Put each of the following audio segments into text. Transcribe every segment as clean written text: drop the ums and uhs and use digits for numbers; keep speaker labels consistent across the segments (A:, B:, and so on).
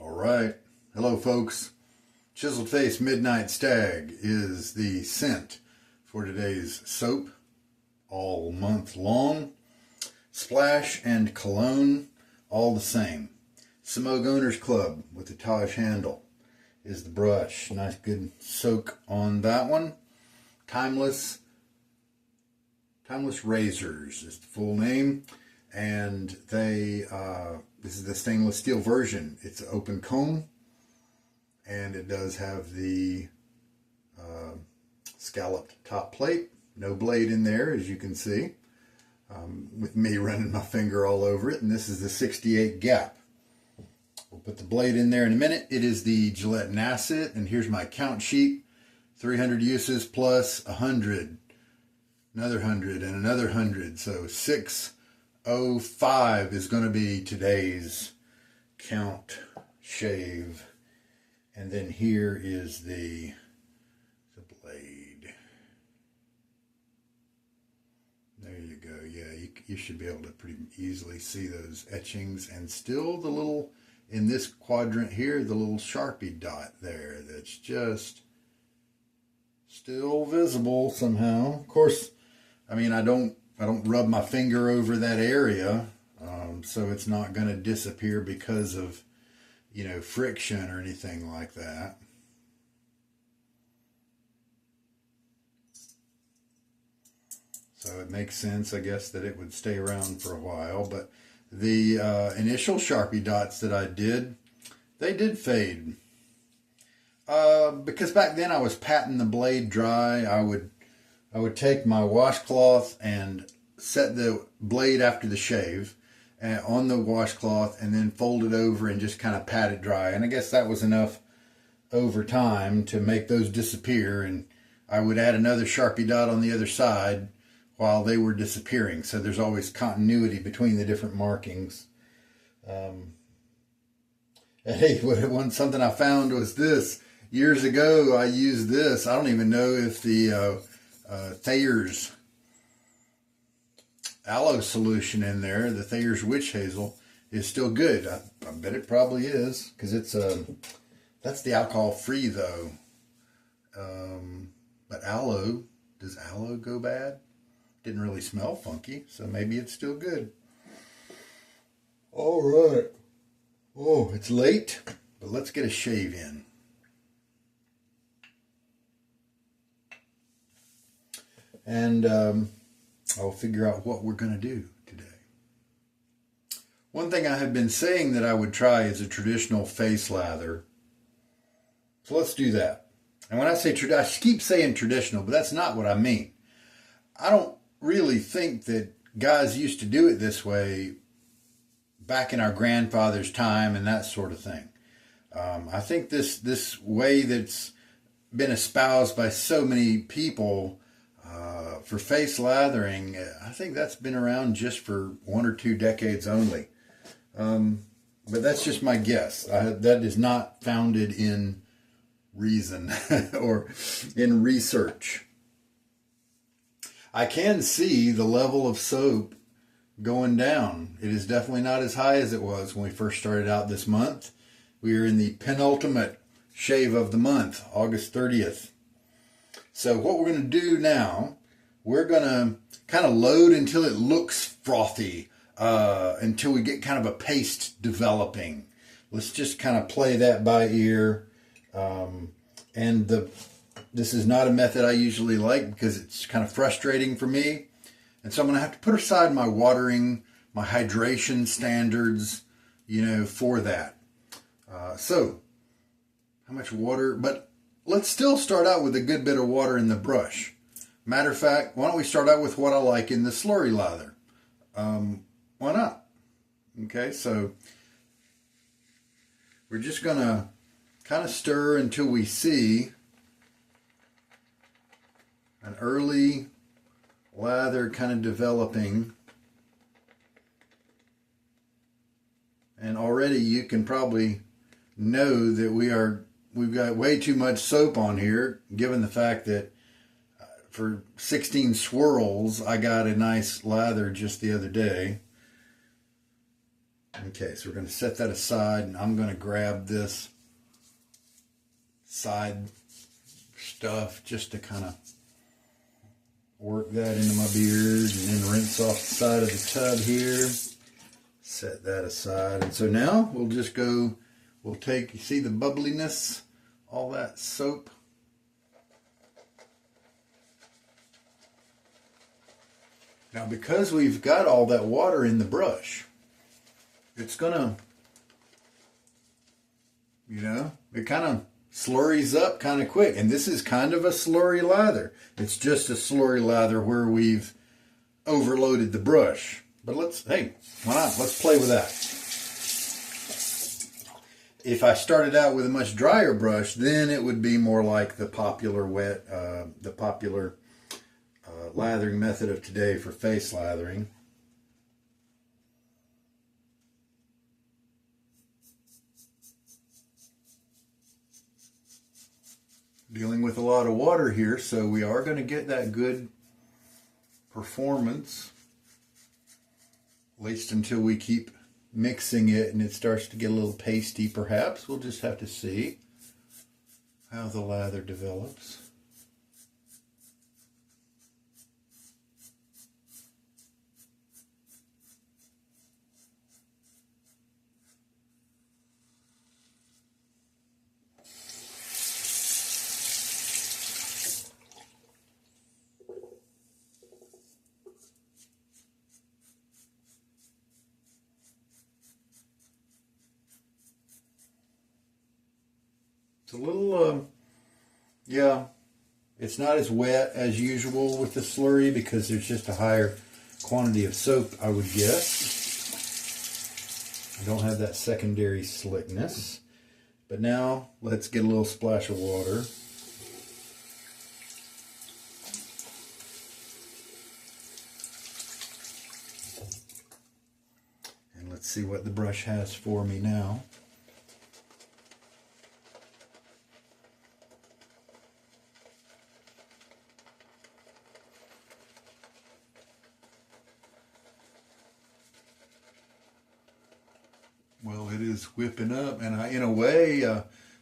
A: All right. Hello, folks. Chiseled Face Midnight Stag is the scent for today's soap all month long. Splash and cologne, all the same. Semogue Owners Club with the Taj handle is the brush. Nice good soak on that one. Timeless Razors is the full name. And this is the stainless steel version. It's an open comb. And it does have the scalloped top plate. No blade in there, as you can see. With me running my finger all over it. And this is the 68 gap. We'll put the blade in there in a minute. It is the Gillette Nacet. And here's my count sheet. 300 uses plus 100. Another 100 and another 100. So 605 is going to be today's count shave. And then here is the blade. There you go. Yeah, you should be able to pretty easily see those etchings. And still the little, in this quadrant here, the little Sharpie dot there that's just still visible somehow. Of course, I mean, I don't rub my finger over that area, so it's not going to disappear because of, you know, friction or anything like that. So it makes sense, I guess, that it would stay around for a while. But the initial Sharpie dots that I did, they did fade. Because back then I was patting the blade dry. I would take my washcloth and set the blade after the shave on the washcloth and then fold it over and just kind of pat it dry. And I guess that was enough over time to make those disappear. And I would add another Sharpie dot on the other side while they were disappearing. So there's always continuity between the different markings. Hey, something I found was this. Years ago, I used this. I don't even know if the Thayer's aloe solution in there, the Thayer's witch hazel, is still good. I bet it probably is, because it's that's the alcohol free though. But aloe, does aloe go bad? Didn't really smell funky, so maybe it's still good. All right. Oh, it's late, but let's get a shave in. And I'll figure out what we're going to do today. One thing I have been saying that I would try is a traditional face lather. So let's do that. And when I say I keep saying traditional, but that's not what I mean. I don't really think that guys used to do it this way back in our grandfather's time and that sort of thing. I think this way that's been espoused by so many people for face lathering, I think that's been around just for 1 or 2 decades only. But that's just my guess. That is not founded in reason or in research. I can see the level of soap going down. It is definitely not as high as it was when we first started out this month. We are in the penultimate shave of the month, August 30th. So what we're going to do now, we're going to kind of load until it looks frothy, until we get kind of a paste developing. Let's just kind of play that by ear. This is not a method I usually like because it's kind of frustrating for me. And so I'm going to have to put aside my watering, my hydration standards, you know, for that. So, how much water? But let's still start out with a good bit of water in the brush. Matter of fact, why don't we start out with what I like in the slurry lather? Why not? Okay, so we're just going to kind of stir until we see an early lather kind of developing. And already you can probably know that we've got way too much soap on here, given the fact that for 16 swirls, I got a nice lather just the other day. Okay, so we're going to set that aside, and I'm going to grab this side stuff just to kind of work that into my beard, and then rinse off the side of the tub here. Set that aside. And so now we'll just go, we'll take, you see the bubbliness, all that soap. Now because we've got all that water in the brush, it's gonna, you know, it kind of slurries up kind of quick. And this is kind of a slurry lather. It's just a slurry lather where we've overloaded the brush. But let's, hey, why not? Let's play with that. If I started out with a much drier brush, then it would be more like the popular lathering method of today for face lathering. Dealing with a lot of water here, so we are going to get that good performance, at least until we keep mixing it and it starts to get a little pasty perhaps. We'll just have to see how the lather develops. It's a little, yeah, it's not as wet as usual with the slurry because there's just a higher quantity of soap, I would guess. I don't have that secondary slickness. But now let's get a little splash of water. And let's see what the brush has for me now. Well, it is whipping up, and in a way,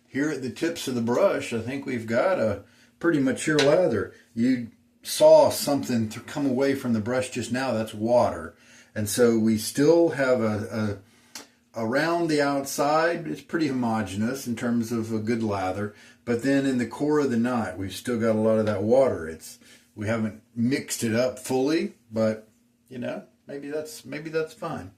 A: here at the tips of the brush, I think we've got a pretty mature lather. You saw something to come away from the brush just now, that's water. And so we still have around the outside, it's pretty homogeneous in terms of a good lather, but then in the core of the knot, we've still got a lot of that water. We haven't mixed it up fully, but, you know, maybe that's fine.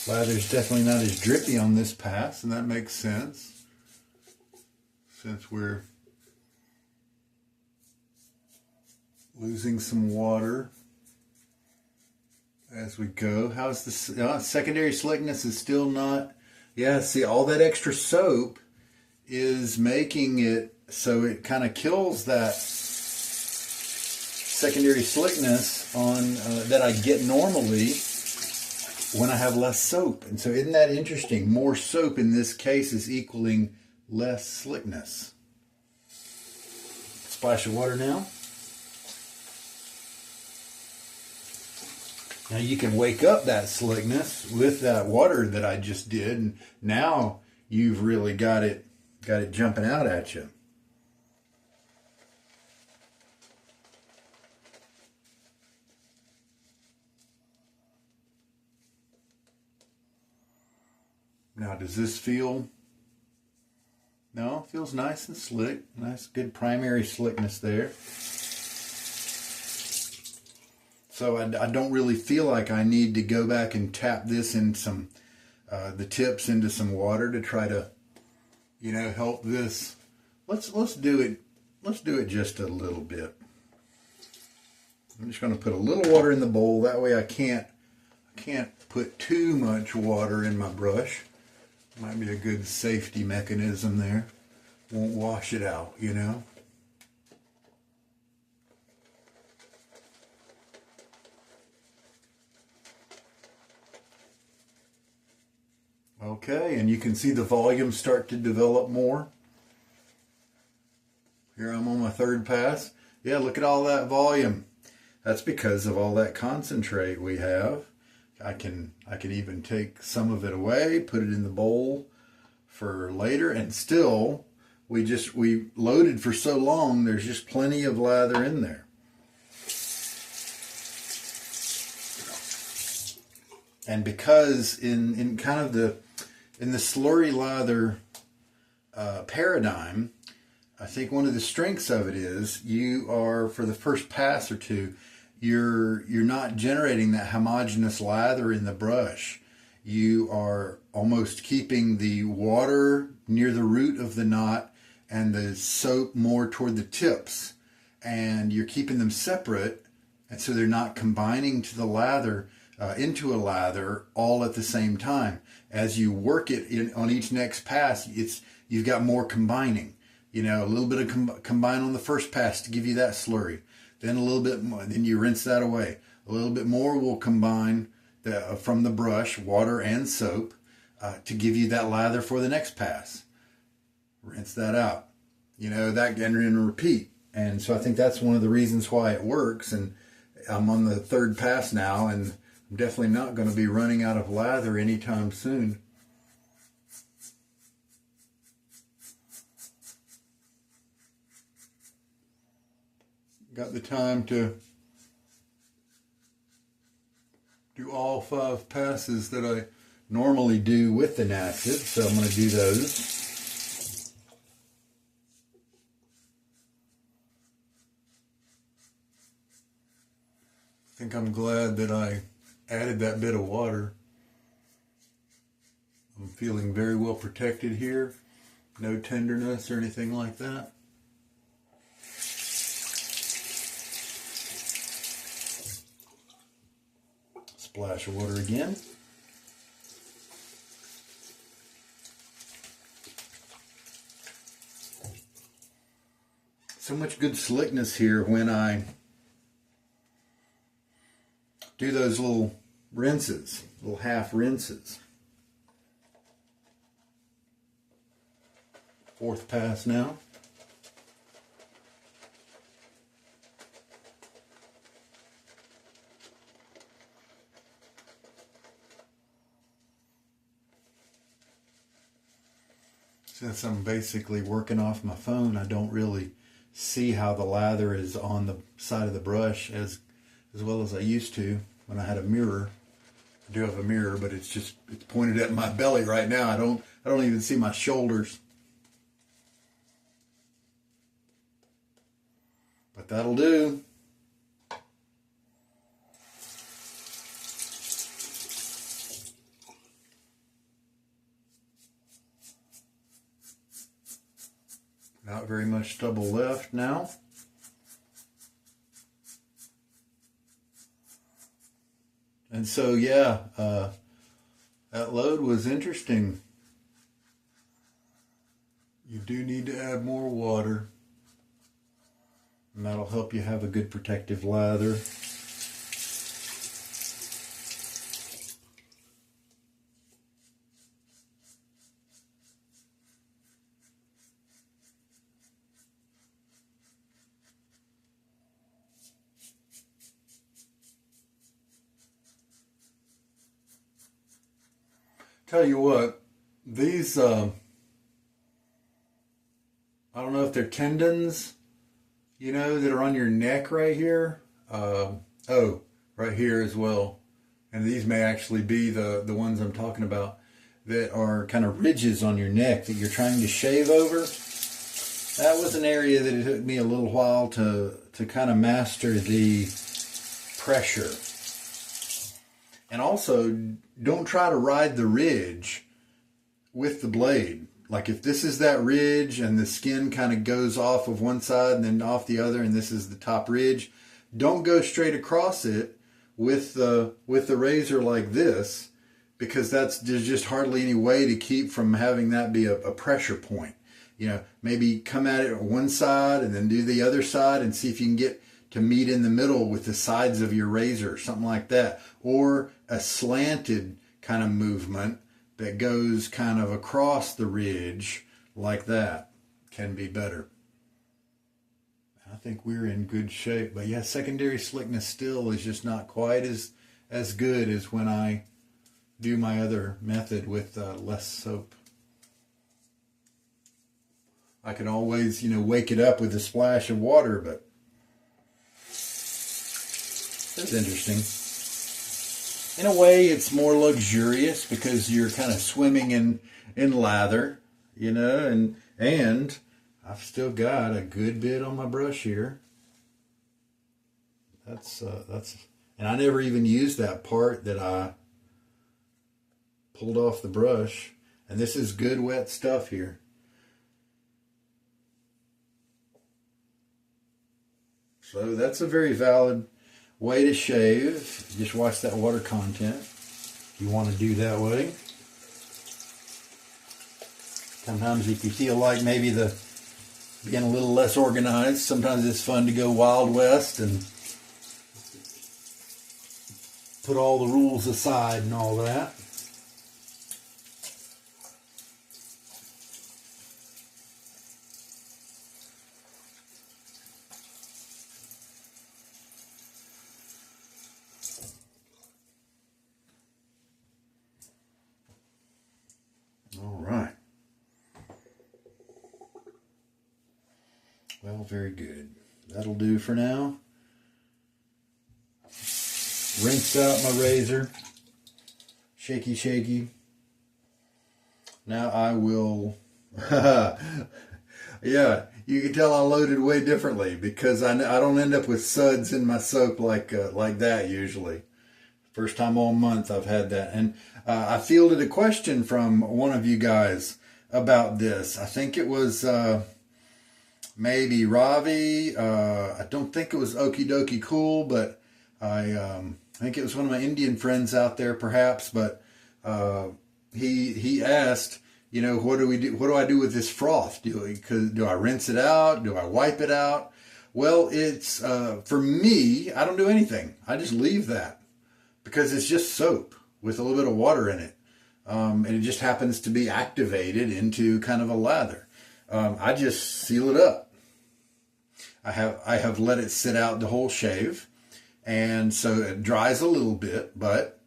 A: Lather's definitely not as drippy on this pass, and that makes sense since we're losing some water as we go. How's the secondary slickness is still not, yeah, see, all that extra soap is making it so it kind of kills that secondary slickness on that I get normally when I have less soap. And so isn't that interesting? More soap in this case is equaling less slickness. Splash of water now. Now you can wake up that slickness with that water that I just did, and now you've really got it jumping out at you. Now, does this feel? No, it feels nice and slick. Nice, good primary slickness there. So I don't really feel like I need to go back and tap this in some, the tips into some water to try to, you know, help this. Let's do it. Let's do it just a little bit. I'm just going to put a little water in the bowl. That way I can't put too much water in my brush. Might be a good safety mechanism there. Won't wash it out, you know. Okay, and you can see the volume start to develop more. Here I'm on my third pass. Yeah, look at all that volume. That's because of all that concentrate we have. I can even take some of it away, put it in the bowl for later, and still we loaded for so long, there's just plenty of lather in there. And because in kind of the slurry lather paradigm, I think one of the strengths of it is you are, for the first pass or two, you're not generating that homogeneous lather in the brush. You are almost keeping the water near the root of the knot and the soap more toward the tips, and you're keeping them separate, and so they're not combining to the lather into a lather all at the same time. As you work it on each next pass, you've got more combining. You know, a little bit of combine on the first pass to give you that slurry. Then a little bit more, then you rinse that away. A little bit more will combine from the brush, water and soap, to give you that lather for the next pass. Rinse that out. You know, that and repeat. And so I think that's one of the reasons why it works. And I'm on the third pass now, and I'm definitely not going to be running out of lather anytime soon. Got the time to do all 5 passes that I normally do with the Nacet, so I'm going to do those. I think I'm glad that I added that bit of water. I'm feeling very well protected here. No tenderness or anything like that. Splash of water again. So much good slickness here when I do those little rinses, little half rinses. 4th pass now. Since I'm basically working off my phone, I don't really see how the lather is on the side of the brush as well as I used to when I had a mirror. I do have a mirror, but it's pointed at my belly right now. I don't even see my shoulders. But that'll do. Not very much stubble left now. And so, yeah, that load was interesting. You do need to add more water, and that'll help you have a good protective lather. Tell you what, these, I don't know if they're tendons, you know, that are on your neck right here. Right here as well. And these may actually be the ones I'm talking about that are kind of ridges on your neck that you're trying to shave over. That was an area that it took me a little while to kind of master the pressure. And also, don't try to ride the ridge with the blade. Like if this is that ridge and the skin kind of goes off of one side and then off the other, and this is the top ridge, don't go straight across it with the razor like this, because there's just hardly any way to keep from having that be a pressure point. You know, maybe come at it on one side and then do the other side and see if you can get to meet in the middle with the sides of your razor, something like that. Or a slanted kind of movement that goes kind of across the ridge like that can be better. I think we're in good shape. But yeah, secondary slickness still is just not quite as good as when I do my other method with less soap. I can always, wake it up with a splash of water, but that's interesting. In a way, it's more luxurious because you're kind of swimming in lather, and I've still got a good bit on my brush here. That's and I never even used that part that I pulled off the brush, and this is good wet stuff here. So that's a very valid way to shave. Just watch that water content if you want to do that way. Sometimes if you feel like maybe being a little less organized, sometimes it's fun to go Wild West and put all the rules aside and all that. Well, very good. That'll do for now. Rinsed out my razor. Shaky, shaky. Now I will... Yeah, you can tell I loaded way differently because I don't end up with suds in my soap like that usually. First time all month I've had that. And I fielded a question from one of you guys about this. I think it was... maybe Ravi. I don't think it was Okie Dokie Cool, but I think it was one of my Indian friends out there, perhaps. But he asked, what do we do? What do I do with this froth? Do I rinse it out? Do I wipe it out? Well, it's for me. I don't do anything. I just leave that because it's just soap with a little bit of water in it, and it just happens to be activated into kind of a lather. I just seal it up. I have let it sit out the whole shave, and so it dries a little bit, but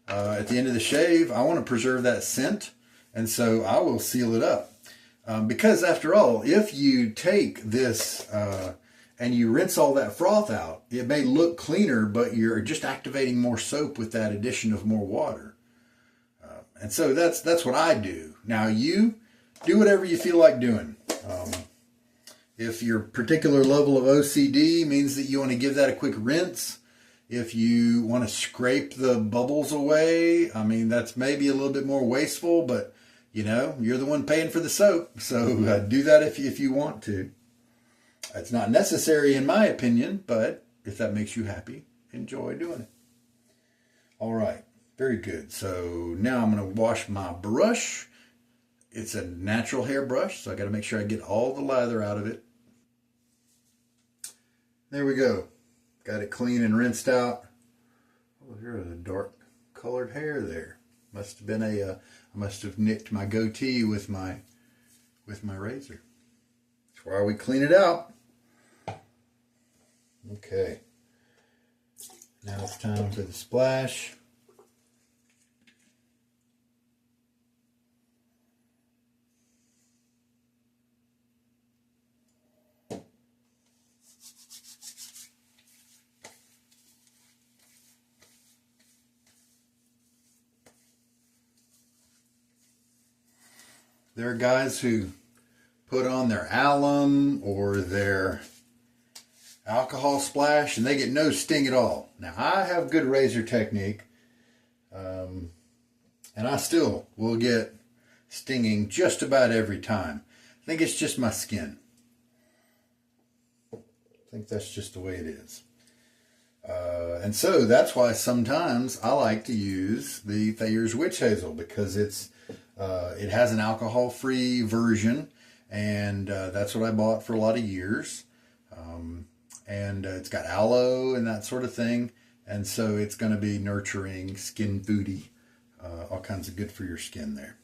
A: at the end of the shave, I want to preserve that scent, and so I will seal it up. Because after all, if you take this and you rinse all that froth out, it may look cleaner, but you're just activating more soap with that addition of more water. And so that's what I do. Now you do whatever you feel like doing. If your particular level of OCD means that you want to give that a quick rinse, if you want to scrape the bubbles away, that's maybe a little bit more wasteful, but you're the one paying for the soap, so do that if you want to. It's not necessary in my opinion, but if that makes you happy, enjoy doing it. All right, very good. So now I'm going to wash my brush. It's a natural hair brush, so I got to make sure I get all the lather out of it. There we go. Got it clean and rinsed out. Oh, here's a dark colored hair there. Must have been I must have nicked my goatee with my razor. That's why we clean it out. Okay. Now it's time for the splash. There are guys who put on their alum or their alcohol splash and they get no sting at all. Now, I have good razor technique, and I still will get stinging just about every time. I think it's just my skin. I think that's just the way it is. And so that's why sometimes I like to use the Thayer's Witch Hazel, because it has an alcohol-free version, and that's what I bought for a lot of years. And it's got aloe and that sort of thing, and so it's going to be nurturing, skin foody, all kinds of good for your skin there,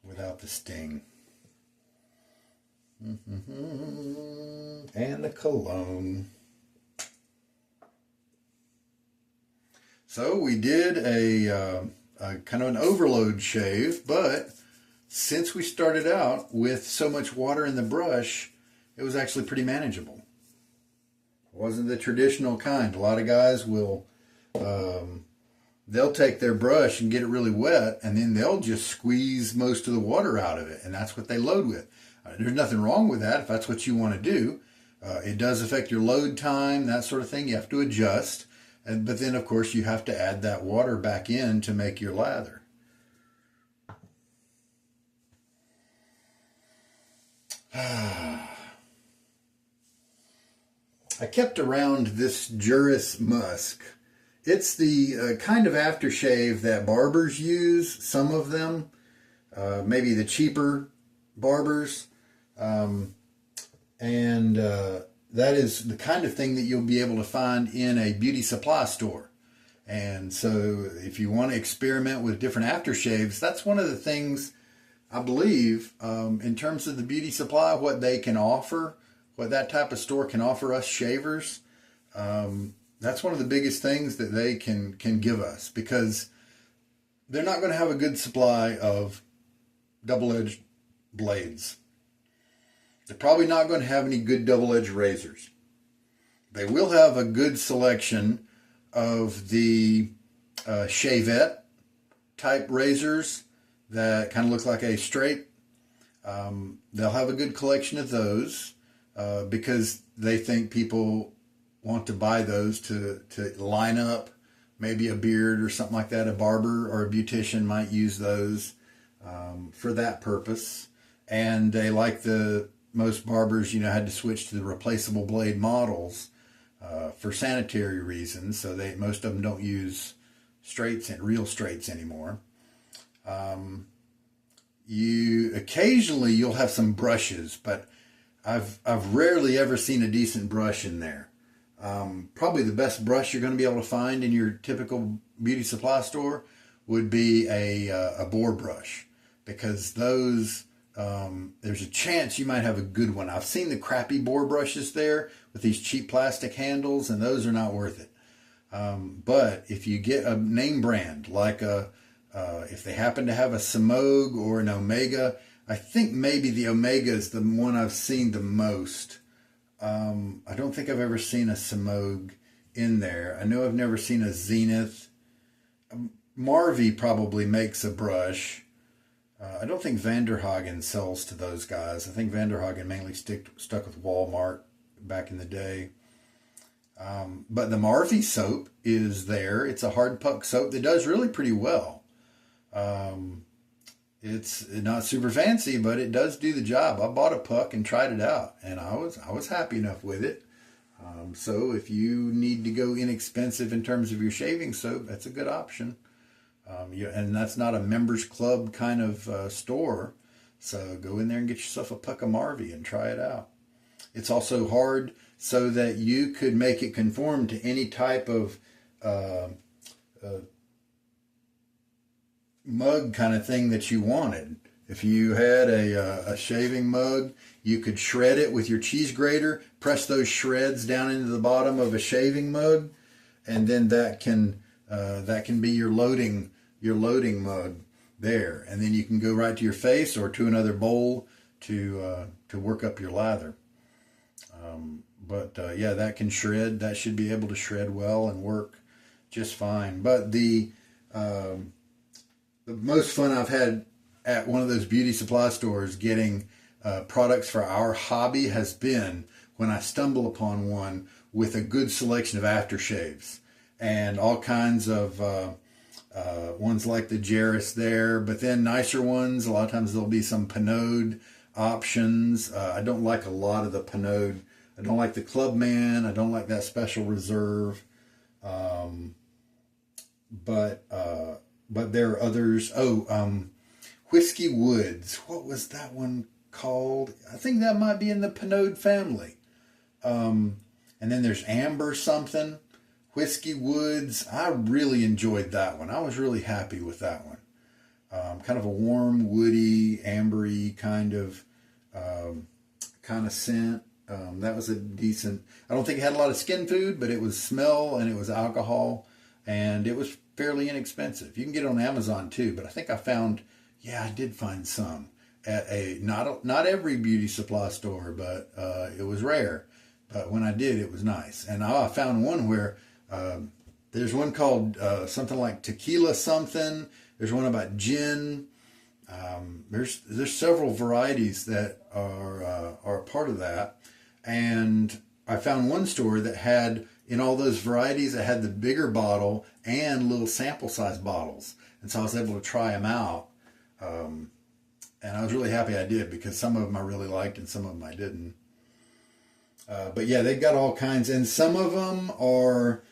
A: without the sting. And the cologne. So we did a kind of an overload shave, but since we started out with so much water in the brush, it was actually pretty manageable. It wasn't the traditional kind. A lot of guys will, they'll take their brush and get it really wet, and then they'll just squeeze most of the water out of it, and that's what they load with. There's nothing wrong with that if that's what you want to do. It does affect your load time, that sort of thing. You have to adjust. But then, of course, you have to add that water back in to make your lather. I kept around this Juris Musk. It's the kind of aftershave that barbers use, some of them, maybe the cheaper barbers. That is the kind of thing that you'll be able to find in a beauty supply store. And so if you want to experiment with different aftershaves, that's one of the things I believe, in terms of the beauty supply, what they can offer, what that type of store can offer us shavers. That's one of the biggest things that they can give us, because they're not going to have a good supply of double-edged blades. They're probably not going to have any good double-edged razors. They will have a good selection of the shavette type razors that kind of look like a straight. They'll have a good collection of those because they think people want to buy those to line up maybe a beard or something like that. A barber or a beautician might use those for that purpose. And they like most barbers, had to switch to the replaceable blade models for sanitary reasons. So most of them don't use real straights anymore. Occasionally you'll have some brushes, but I've rarely ever seen a decent brush in there. Probably the best brush you're going to be able to find in your typical beauty supply store would be a boar brush, because those, there's a chance you might have a good one. I've seen the crappy boar brushes there with these cheap plastic handles, and those are not worth it. But if you get a name brand, like if they happen to have a Semogue or an Omega, I think maybe the Omega is the one I've seen the most. I don't think I've ever seen a Semogue in there. I know I've never seen a Zenith. Marvy probably makes a brush. I don't think Vanderhagen sells to those guys. I think Vanderhagen mainly stuck with Walmart back in the day. But the Marvy soap is there. It's a hard puck soap that does really pretty well. It's not super fancy, but it does do the job. I bought a puck and tried it out, and I was happy enough with it. So if you need to go inexpensive in terms of your shaving soap, that's a good option. And that's not a members club kind of store. So go in there and get yourself a puck of Marvy and try it out. It's also hard so that you could make it conform to any type of mug kind of thing that you wanted. If you had a shaving mug, you could shred it with your cheese grater, press those shreds down into the bottom of a shaving mug, and then that can be your loading mug there. And then you can go right to your face or to another bowl to work up your lather. Yeah, that can shred. That should be able to shred well and work just fine. But the most fun I've had at one of those beauty supply stores getting products for our hobby has been when I stumble upon one with a good selection of aftershaves and all kinds of ones like the Jerris there, but then nicer ones. A lot of times there'll be some Pinode options. I don't like a lot of the Pinode. I don't like the Clubman. I don't like that Special Reserve. But there are others. Whiskey Woods. What was that one called? I think that might be in the Pinode family. And then there's Amber something. Whiskey Woods. I really enjoyed that one. I was really happy with that one. Kind of a warm, woody, ambery kind of scent. That was a decent. I don't think it had a lot of skin food, but it was smell and it was alcohol, and it was fairly inexpensive. You can get it on Amazon too, but I think I found. Yeah, I did find some at not every beauty supply store, but it was rare. But when I did, it was nice. And I found one where there's one called something like tequila something. There's one about gin. There's several varieties that are a part of that. And I found one store that had, in all those varieties, it had the bigger bottle and little sample size bottles. And so I was able to try them out. And I was really happy I did, because some of them I really liked and some of them I didn't. But yeah, they've got all kinds, and some of them are,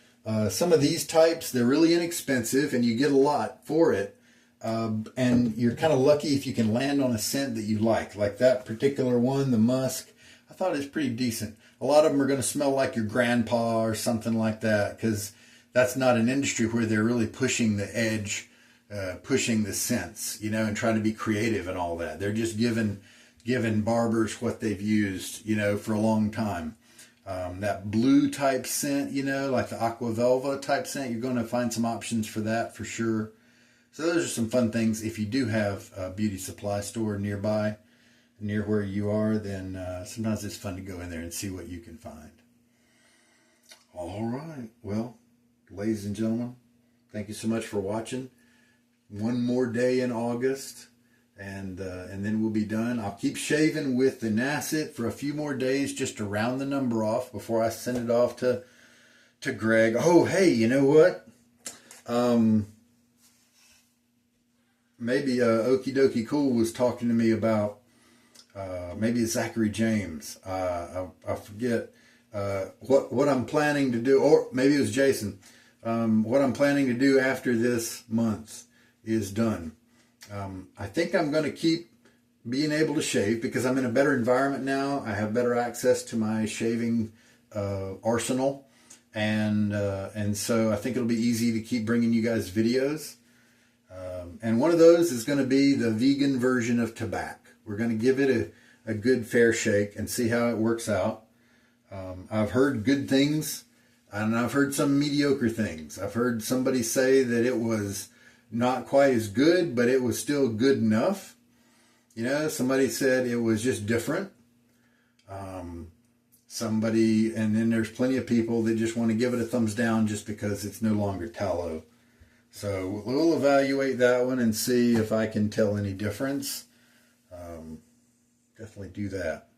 A: some of these types, they're really inexpensive and you get a lot for it. And you're kind of lucky if you can land on a scent that you like that particular one, the musk. I thought it was pretty decent. A lot of them are going to smell like your grandpa or something like that, because that's not an industry where they're really pushing the edge, pushing the scents, and trying to be creative and all that. They're just giving barbers what they've used, for a long time. That blue type scent, like the Aqua Velva type scent, you're going to find some options for that for sure. So those are some fun things. If you do have a beauty supply store nearby, near where you are, then sometimes it's fun to go in there and see what you can find. All right. Well, ladies and gentlemen, thank you so much for watching. One more day in August, and then we'll be done. I'll keep shaving with the Nacet for a few more days just to round the number off before I send it off to Greg. Oh, hey, you know what? Maybe Okie Dokie Cool was talking to me about maybe it's Zachary James. I forget what I'm planning to do, or maybe it was Jason. What I'm planning to do after this month is done. I think I'm going to keep being able to shave because I'm in a better environment now. I have better access to my shaving arsenal, and so I think it'll be easy to keep bringing you guys videos. And one of those is going to be the vegan version of tobacco. We're going to give it a good fair shake and see how it works out. I've heard good things, and I've heard some mediocre things. I've heard somebody say that it was not quite as good, but it was still good enough. Somebody said it was just different. And then there's plenty of people that just want to give it a thumbs down just because it's no longer tallow. So we'll evaluate that one and see if I can tell any difference. Definitely do that.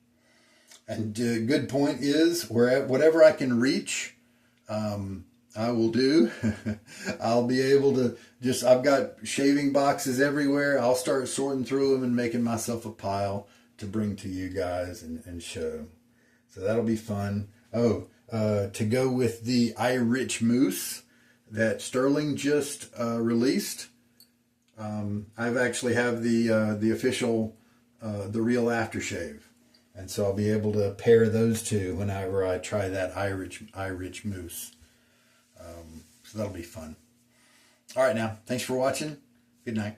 A: And good point is, whatever I can reach, I will do. I'll be able to I've got shaving boxes everywhere. I'll start sorting through them and making myself a pile to bring to you guys and show. So that'll be fun. To go with the Irish Mousse that Sterling just released. I've actually have the official, the real aftershave. And so I'll be able to pair those two whenever I try that Irish Mousse. So that'll be fun. All right, now, thanks for watching. Good night.